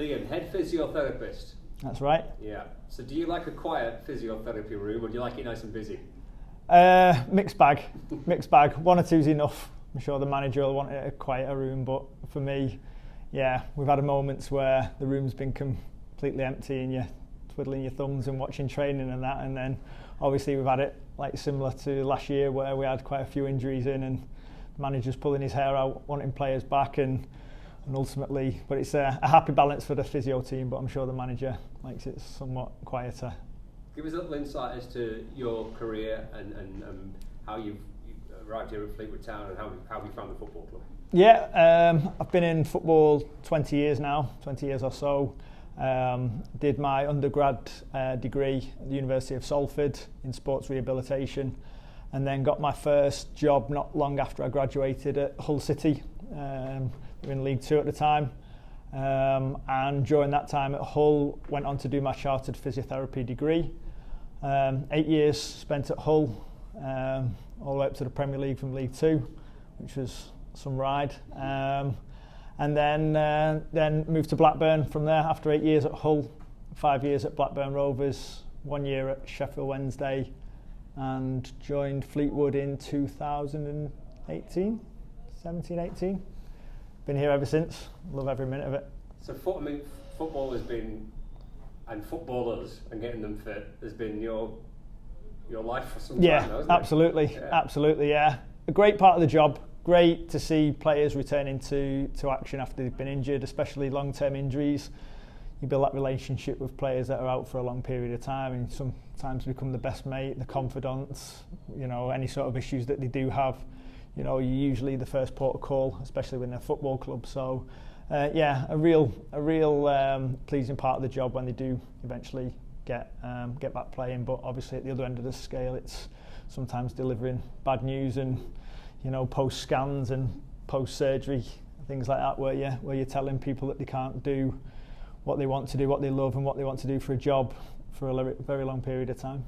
Liam, head physiotherapist. That's right. Yeah. So do you like a quiet physiotherapy room, or do you like it nice and busy? Mixed bag. Mixed bag. One or two's enough. I'm sure the manager will want a quieter room, but for me, yeah, we've had moments where the room's been completely empty and you're twiddling your thumbs and watching training and that, and then obviously we've had it like similar to last year where we had quite a few injuries in and the manager's pulling his hair out, wanting players back, and ultimately, but it's a happy balance for the physio team, but I'm sure the manager likes it somewhat quieter. Give us a little insight as to your career and how you've arrived here at Fleetwood Town and how you found the football club. Yeah, I've been in football 20 years now, 20 years or so. Did my undergrad degree at the University of Salford in sports rehabilitation, and then got my first job not long after I graduated at Hull City. We were in League Two at the time, and during that time at Hull went on to do my chartered physiotherapy degree. 8 years spent at Hull, all the way up to the Premier League from League Two, which was some ride. And then moved to Blackburn from there after 8 years at Hull, 5 years at Blackburn Rovers, 1 year at Sheffield Wednesday, and joined Fleetwood in 2018, 17-18. Been here ever since. Love every minute of it. So football has been, and footballers and getting them fit has been your life for some time now, hasn't it? Absolutely, yeah. A great part of the job. Great to see players returning to action after they've been injured, especially long-term injuries. You build that relationship with players that are out for a long period of time, and sometimes become the best mate, the confidants. You know, any sort of issues that they do have, you know, you're usually the first port of call, especially when they're a football club. So, yeah, a real pleasing part of the job when they do eventually get back playing. But obviously, at the other end of the scale, it's sometimes delivering bad news and, you know, post scans and post surgery, things like that, where you're telling people that they can't do what they want to do, what they love, and what they want to do for a job for a very long period of time.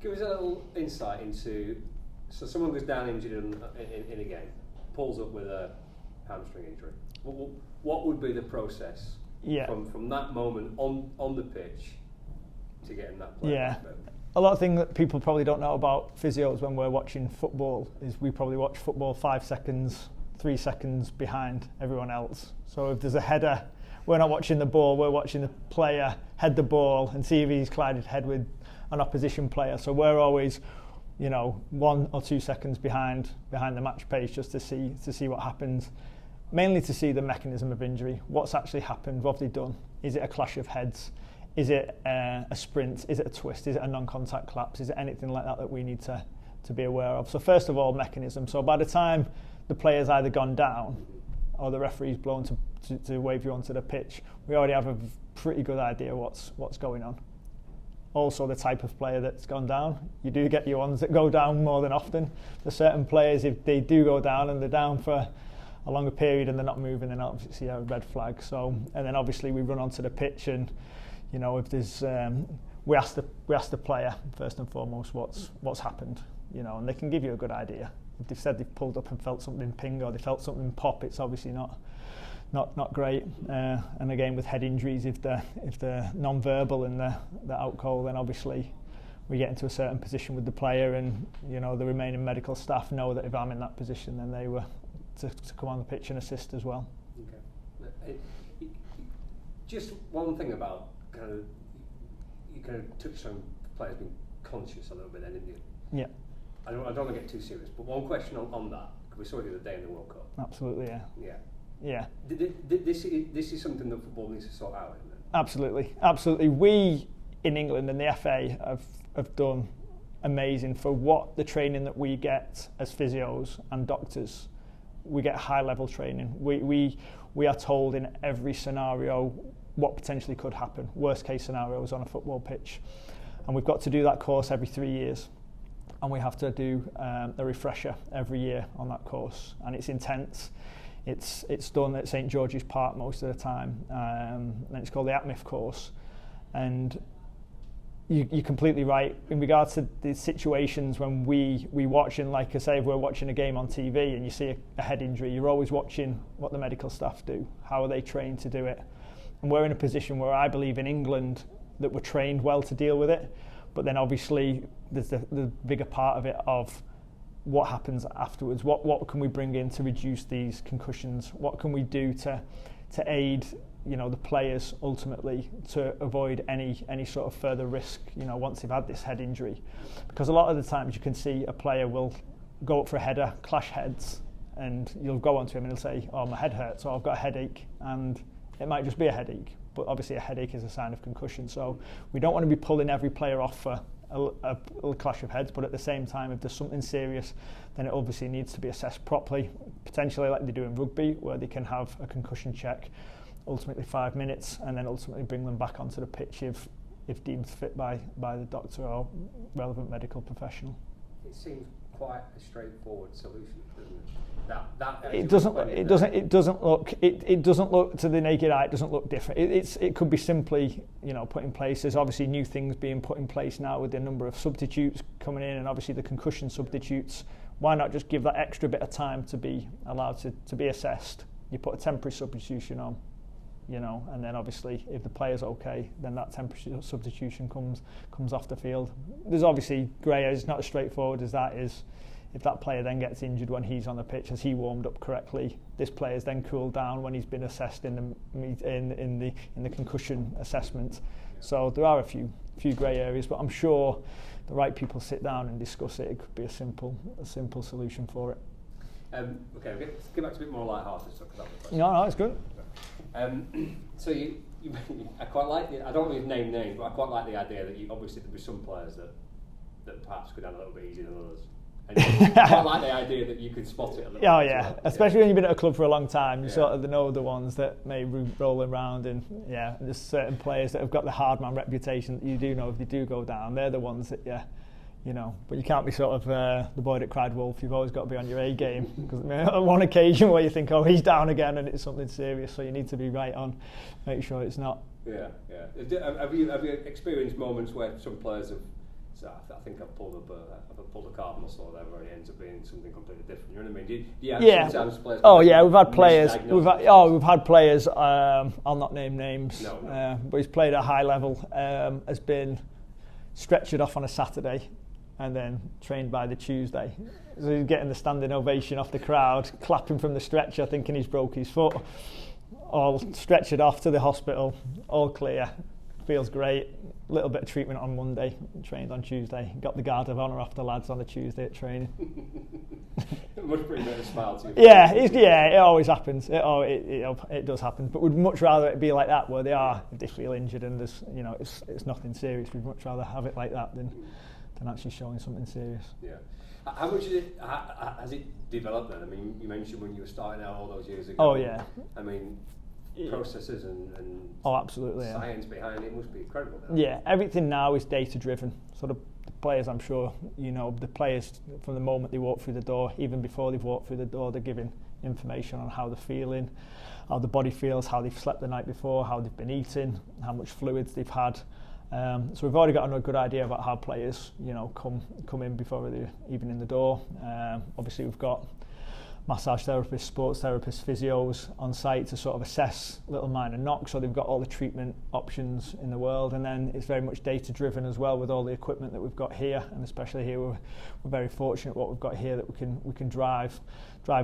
Give us a little insight into, so someone goes down injured in a game, pulls up with a hamstring injury. What would be the process from that moment on the pitch to getting that player? Yeah. A lot of things that people probably don't know about physios when we're watching football is we probably watch football 5 seconds, 3 seconds behind everyone else. So if there's a header, we're not watching the ball, we're watching the player head the ball and see if he's collided head with an opposition player. So we're always, you know, 1 or 2 seconds behind the match pace just to see what happens. Mainly to see the mechanism of injury, what's actually happened, what have they done? Is it a clash of heads? Is it a sprint? Is it a twist? Is it a non-contact collapse? Is it anything like that we need to be aware of? So first of all, mechanism. So by the time the player's either gone down or the referee's blown to wave you onto the pitch, we already have a pretty good idea what's going on. Also the type of player that's gone down. You do get your ones that go down more than often. There's certain players, if they do go down and they're down for a longer period and they're not moving, then obviously a red flag. So, and then obviously we run onto the pitch and, you know, if there's, we ask the player first and foremost what's happened, you know, and they can give you a good idea. If they've said they've pulled up and felt something ping or they felt something pop, it's obviously not great. And again, with head injuries, if they're non-verbal and they're out cold, then obviously we get into a certain position with the player, and, you know, the remaining medical staff know that if I'm in that position, then they were to come on the pitch and assist as well. Okay. Just one thing about you kind of touched on players being conscious a little bit then, didn't you? Yeah. I don't want to get too serious, but one question on that, because we saw it the other day in the World Cup. Absolutely, yeah. Yeah. Yeah. This is something that football needs to sort out, isn't it? Absolutely. We in England and the FA have done amazing for what the training that we get as physios and doctors. We get high level training. We are told in every scenario what potentially could happen. Worst case scenarios on a football pitch, and we've got to do that course every 3 years, and we have to do a refresher every year on that course, and it's intense. It's done at St George's Park most of the time, and it's called the ATMIF course. And you're completely right in regards to the situations when we watch, and like I say, if we're watching a game on TV and you see a head injury, you're always watching what the medical staff do, how are they trained to do it. And we're in a position where I believe in England that we're trained well to deal with it. But then obviously there's the bigger part of it of what happens afterwards. What can we bring in to reduce these concussions? What can we do to aid, the players ultimately to avoid any sort of further risk, once they've had this head injury? Because a lot of the times you can see a player will go up for a header, clash heads, and you'll go onto him and he'll say, oh, my head hurts, or I've got a headache, and it might just be a headache, but obviously a headache is a sign of concussion. So we don't want to be pulling every player off for a clash of heads, but at the same time, if there's something serious, then it obviously needs to be assessed properly, potentially like they do in rugby, where they can have a concussion check, ultimately 5 minutes, and then ultimately bring them back onto the pitch if deemed fit by the doctor or relevant medical professional. It seems quite a straightforward solution, doesn't it? It doesn't look to the naked eye. It doesn't look different. It could be simply put in place. There's obviously new things being put in place now with the number of substitutes coming in, and obviously the concussion substitutes. Why not just give that extra bit of time to be allowed to be assessed? You put a temporary substitution on, and then obviously if the player's okay, then that temporary substitution comes off the field. There's obviously grey areas. It's not as straightforward as that is. If that player then gets injured when he's on the pitch, has he warmed up correctly? This player's then cooled down when he's been assessed in the concussion assessment. So there are a few grey areas, but I'm sure the right people sit down and discuss it. It could be a simple solution for it. Okay, let's get back to a bit more light-hearted stuff. No, it's good. So I quite like I don't want to name names, but I quite like the idea that obviously there'll be some players that perhaps go down a little bit easier than others. And I quite like the idea that you could spot it a little bit. Oh yeah, especially when you've been at a club for a long time, you sort of know the ones that may roll around, and there's certain players that have got the hard man reputation that you do know if they do go down, they're the ones that but you can't be sort of the boy that cried wolf. You've always got to be on your A game, because on one occasion where you think, oh, he's down again, and it's something serious, so you need to be right on, make sure it's not. Yeah. Have you experienced moments where some players have? So I think I've pulled a calf muscle or whatever, and it ends up being something completely different. You know what I mean? Sometimes players. Oh yeah, we've had players. We've had players. I'll not name names. No. But he's played at a high level. Has been stretchered off on a Saturday, and then trained by the Tuesday. So he's getting the standing ovation off the crowd, clapping from the stretcher, thinking he's broke his foot. All stretchered off to the hospital, all clear. Feels great. Little bit of treatment on Monday, trained on Tuesday. Got the guard of honour off the lads on the Tuesday at training. It must bring a bit of a smile to you. It always happens. It does happen. But we'd much rather it be like that, where if they feel injured and there's it's nothing serious. We'd much rather have it like that than actually showing something serious. Yeah. How much has it developed then? I mean, you mentioned when you were starting out all those years ago. Oh yeah. I mean, processes and absolutely, science behind it must be incredible now. Yeah, everything now is data driven. So the players, I'm sure the players from the moment they walk through the door, even before they've walked through the door, they're giving information on how they're feeling, how the body feels, how they've slept the night before, how they've been eating, how much fluids they've had. So we've already got a good idea about how players come in before they're even in the door. Obviously we've got massage therapists, sports therapists, physios on site to sort of assess little minor knocks, so they've got all the treatment options in the world. And then it's very much data driven as well, with all the equipment that we've got here, and especially here we're very fortunate what we've got here, that we can drive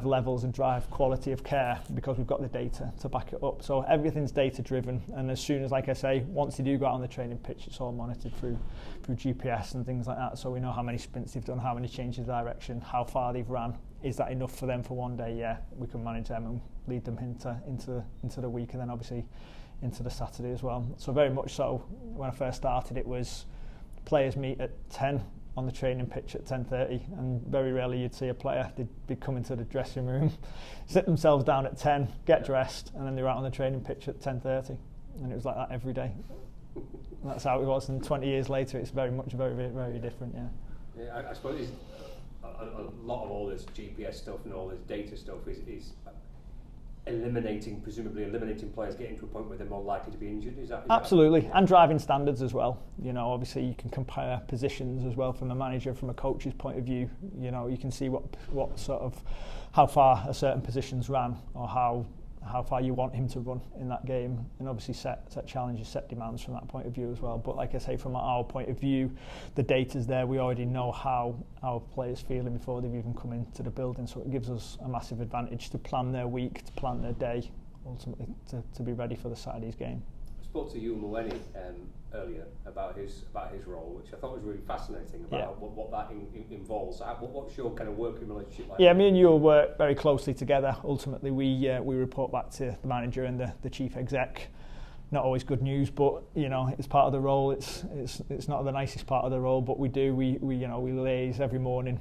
levels and drive quality of care, because we've got the data to back it up. So everything's data driven, and as soon as, like I say, once they do go out on the training pitch, it's all monitored through GPS and things like that, so we know how many sprints they've done, how many changes of direction, how far they've ran. Is that enough for them for one day? Yeah, we can manage them and lead them into the week, and then obviously into the Saturday as well. So very much so, when I first started, it was players meet at 10 on the training pitch at 10:30, and very rarely you'd see a player. They'd be coming to the dressing room, sit themselves down at 10, get dressed, and then they're out on the training pitch at 10:30, and it was like that every day. And that's how it was, and 20 years later it's very much very, very different. Yeah, I suppose a lot of all this GPS stuff and all this data stuff is presumably eliminating players getting to a point where they're more likely to be injured. Is that absolutely? And driving standards as well. Obviously you can compare positions as well from a manager, from a coach's point of view. You can see what sort of how far a certain position's ran, or how how far you want him to run in that game, and obviously set challenges, set demands from that point of view as well. But like I say, from our point of view, the data's there. We already know how our players feeling before they've even come into the building, so it gives us a massive advantage to plan their week, to plan their day, ultimately to be ready for the Saturday's game. I spoke to you, Mueni, earlier about his role, which I thought was really fascinating about what that involves. What's your kind of working relationship like? Yeah, me and you work very closely together. Ultimately, we report back to the manager and the chief exec. Not always good news, but it's part of the role. It's not the nicest part of the role, but we liaise every morning.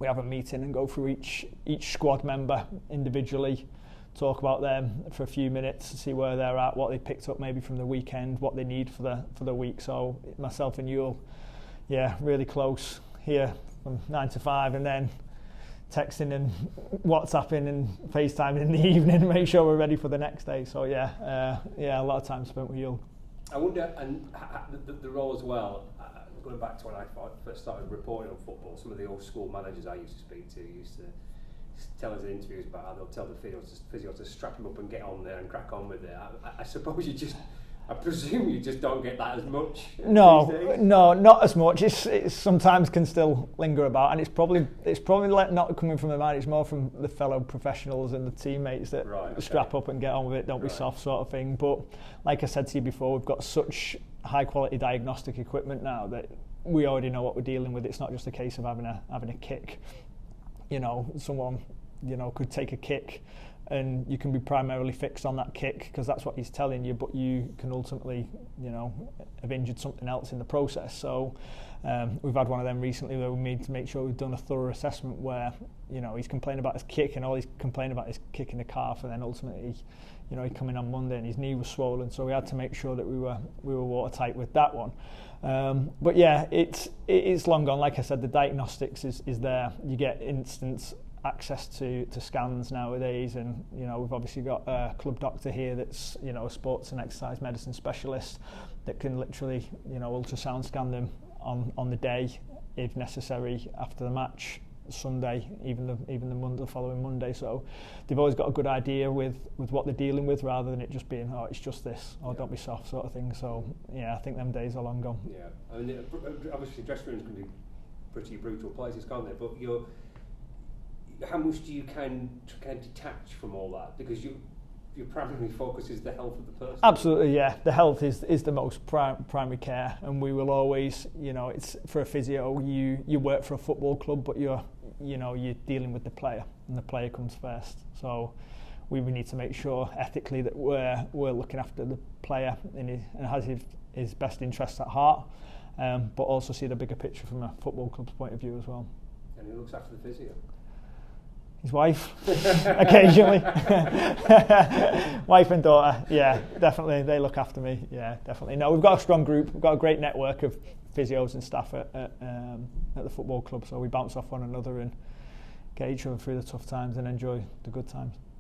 We have a meeting and go through each squad member individually. Talk about them for a few minutes, see where they're at, what they picked up maybe from the weekend, what they need for the week. So myself and Yule, really close here from 9 to 5, and then texting and WhatsApping and FaceTiming in the evening to make sure we're ready for the next day. So a lot of time spent with Yule. I wonder, and the role as well, going back to when I first started reporting on football, some of the old school managers I used to speak to used to tell us in interviews about how they'll tell the physio to strap him up and get on there and crack on with it. I suppose I presume you just don't get that as much. No, not as much. It's sometimes can still linger about, and it's probably not coming from the man. It's more from the fellow professionals and the teammates that strap up and get on with it. Don't be soft, sort of thing. But like I said to you before, we've got such high quality diagnostic equipment now that we already know what we're dealing with. It's not just a case of having a kick. Someone could take a kick and you can be primarily fixed on that kick because that's what he's telling you, but you can ultimately have injured something else in the process. So we've had one of them recently where we need to make sure we've done a thorough assessment where he's complaining about his kick, and all he's complaining about is kicking the calf, and then ultimately he come in on Monday and his knee was swollen, so we had to make sure that we were watertight with that one. But it is long gone. Like I said, the diagnostics is there. You get instant access to scans nowadays, and we've obviously got a club doctor here that's a sports and exercise medicine specialist that can literally ultrasound scan them on the day if necessary, after the match, Sunday, even the following Monday. So they've always got a good idea with what they're dealing with, rather than it just being it's just this, or don't be soft sort of thing. So I think them days are long gone. I mean, obviously dressing rooms can be pretty brutal places, can't they? But how much do you kind of detach from all that, because your primary focus is the health of the person? Absolutely, yeah. The health is the most primary care, and we will always, it's for a physio. You work for a football club, but you're dealing with the player, and the player comes first. So we need to make sure ethically that we're looking after the player and has his best interests at heart, but also see the bigger picture from a football club's point of view as well. And who looks after the physio? His wife, occasionally. Wife and daughter, definitely. They look after me, definitely. No, we've got a strong group. We've got a great network of physios and staff at the football club, so we bounce off one another and get each other through the tough times and enjoy the good times.